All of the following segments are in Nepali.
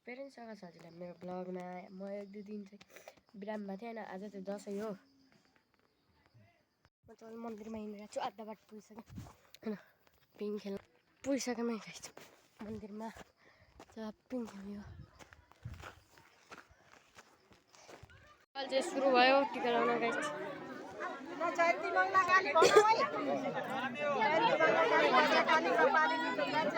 पेरेन्ट्स सँग साथीलाई मेरो ब्लगमा म 1-2 दिन चाहिँ बिराममा थिएँ हैन। आज चाहिँ दसैँ हो। म चाहिँ मन्दिरमा हिँडिरहेको छु। आधा बाटो पुगिसकेँ हैन। पिङ खेल्न पुगिसकेँ म गाइस मन्दिरमा। चाहिँ पिङ खेल्यो। अहिले चाहिँ सुरु भयो टिका लगाउन गाइस। जयन्ती मङ्गला काली भन्नु है। जयन्ती मङ्गला काली भन्छ काली पानी मिठो गान्छ।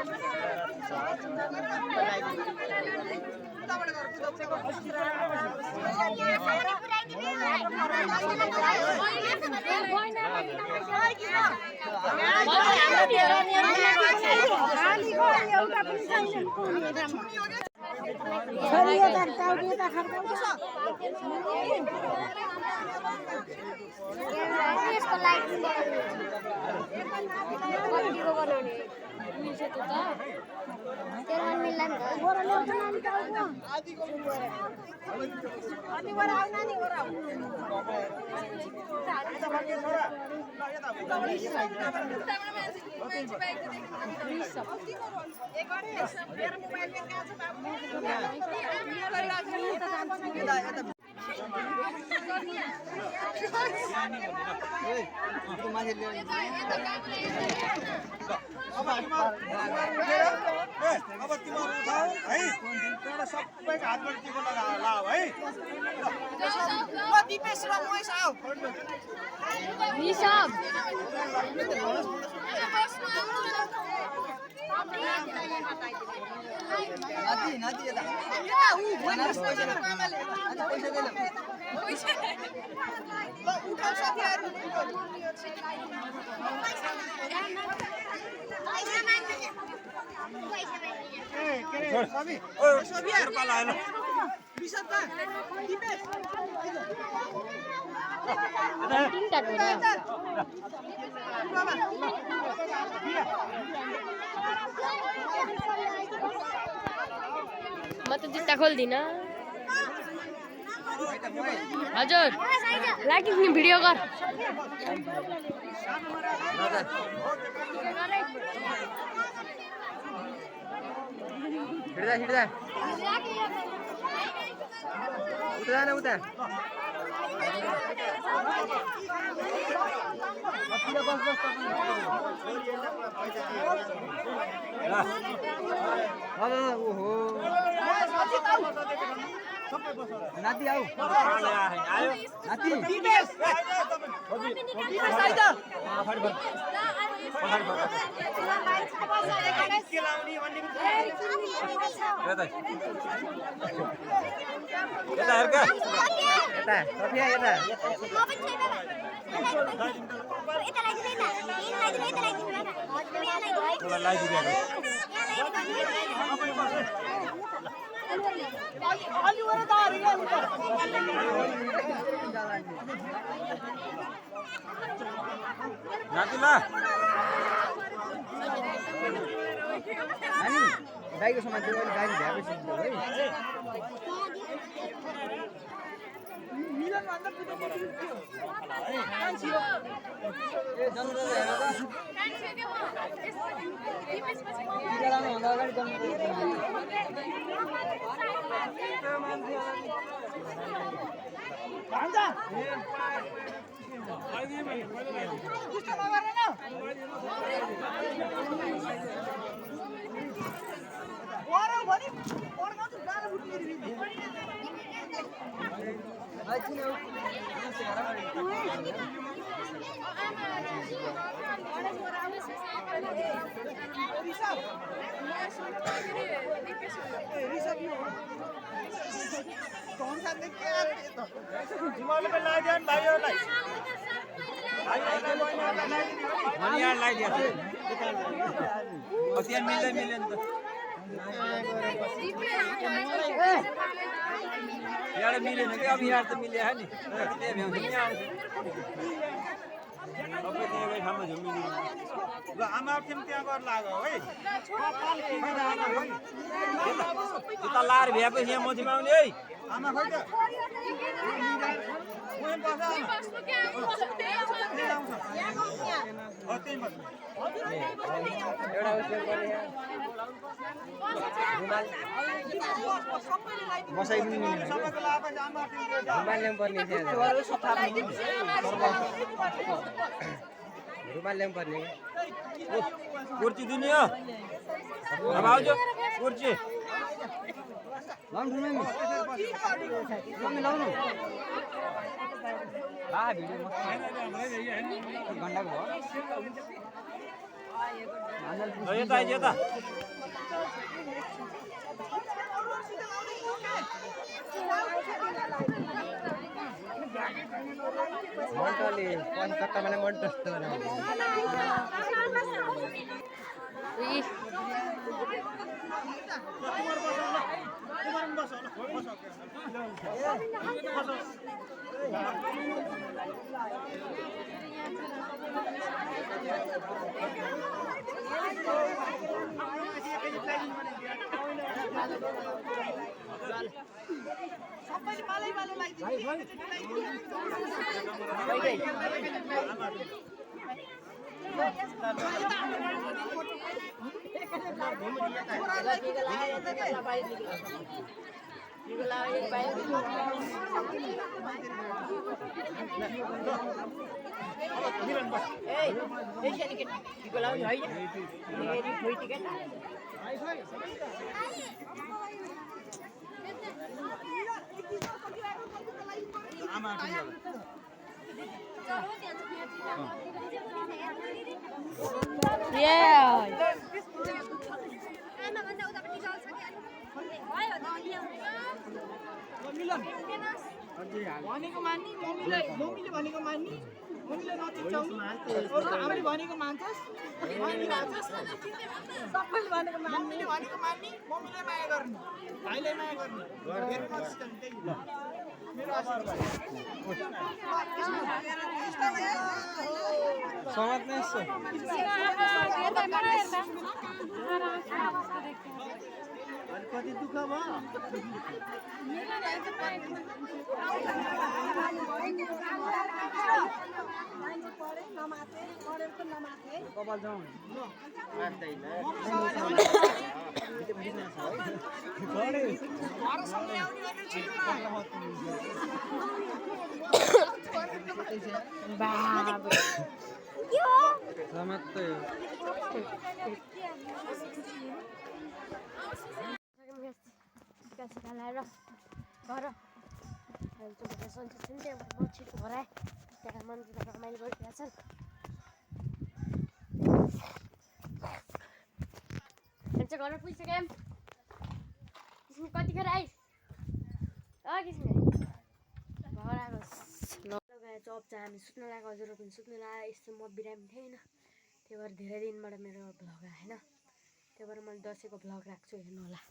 यसको लाइट बत्तीको बनाउने मिल्छ त त्यसमा मिल्ला नि त गोरा ल्याउँछ नानी टाउको अनि गोरा आउ नानी गोरा अब तिमीहरू उठाऊ है सबैको हातबाट टिको लगाऊ है ल दिपेश र मोइस आऊ निसब नाति नाति यता पैसा दे ल उठाऊ साथीहरु म त जुत्ता खोल्दिन हजुर लागिस् नि भिडियो गर हिड्दा हिड्दा उता न उता ओहो नाति आऊ आयो नाति गाईको सामान चाहिँ अहिले गाडी भ्याएपछि है मिलन भन्दा यार मिलेन कि अब यार त मिले है नि त्यही भ्याउँछ नि आउँछ सबै त्यही ठाउँमा झुम्बिनु ल आमा पनि त्यहाँ गर लाग्यो है यता लार भ्याएपछि यहाँ मथिमा आउने है आमा खोइ त कुर्ची दिने हो अब आउँछ कुर्ची यता आइज यता सबैले मालै मालो लगाइदिनु भनेको मान्ने मम्मीले भनेको मान्ने मम्मीले नचिच्याउनु आमाले भनेको मान्छस् सबैले भनेको मम्मीले भनेको मान्ने मम्मीले माया गर्ने भाइले माया गर्ने मेरो नचिच्याउनु त्यही मेरो आशीर्वाद समात्ने यसो कति दुःख भयो कपाल जाउँ लगाएर घर सन्चो छिटो घर आएँ त्यहाँ मन्दिरमा रमाइलो गरिरहेको छन् चाहिँ घरमा पुगिसक्यौँ कतिखेर आइस किसिम घर आएको लगाएर चप चाहिँ हामी सुत्न लाग्यो हजुर पनि सुत्न लाग्यो यस्तो म बिरामी थिएन त्यही भएर धेरै दिनबाट मेरो भ्लग आएन त्यही भएर मैले दसैँको भ्लग राख्छु हेर्नु होला।